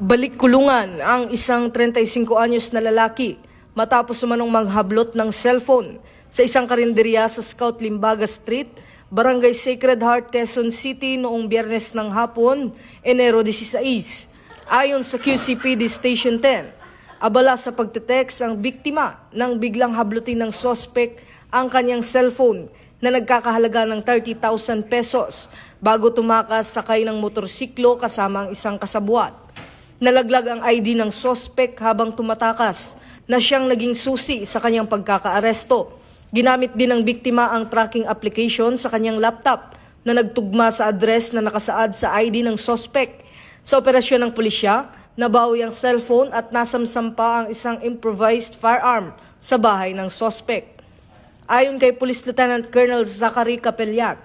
Balik kulungan ang isang 35 anyos na lalaki matapos umanong manghablot ng cellphone sa isang karinderya sa Scout Limbaga Street, Barangay Sacred Heart, Quezon City noong Biyernes ng hapon, Enero 16. Ayon sa QCPD Station 10, abala sa pagte-text ang biktima nang biglang hablutin ng sospek ang kanyang cellphone na nagkakahalaga ng 30,000 pesos bago tumakas sakay ng motorsiklo kasama ang isang kasabwat. Nalaglag ang ID ng sospek habang tumatakas na siyang naging susi sa kanyang pagkakaaresto. Ginamit din ng biktima ang tracking application sa kanyang laptop na nagtugma sa address na nakasaad sa ID ng sospek. Sa operasyon ng pulisya, nabawi ang cellphone at nasamsam pa ang isang improvised firearm sa bahay ng sospek. Ayon kay Police Lieutenant Colonel Zachary Capellan,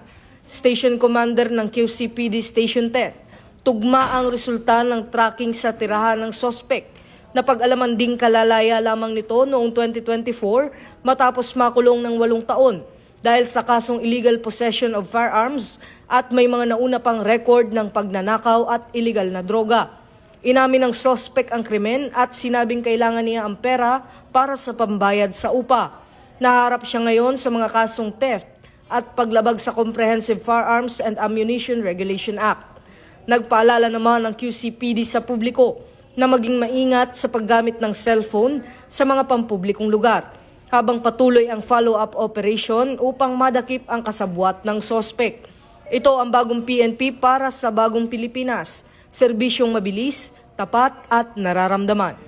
Station Commander ng QCPD Station 10, tugma ang resulta ng tracking sa tirahan ng sospek na pag-alaman ding kalalaya lamang nito noong 2024 matapos makulong ng 8 taon dahil sa kasong illegal possession of firearms at may mga nauna pang record ng pagnanakaw at illegal na droga. Inamin ng sospek ang krimen at sinabing kailangan niya ang pera para sa pambayad sa upa. Naharap siya ngayon sa mga kasong theft at paglabag sa Comprehensive Firearms and Ammunition Regulation Act. Nagpaalala naman ng QCPD sa publiko na maging maingat sa paggamit ng cellphone sa mga pampublikong lugar habang patuloy ang follow-up operation upang madakip ang kasabwat ng sospek. Ito ang bagong PNP para sa bagong Pilipinas, serbisyong mabilis, tapat at nararamdaman.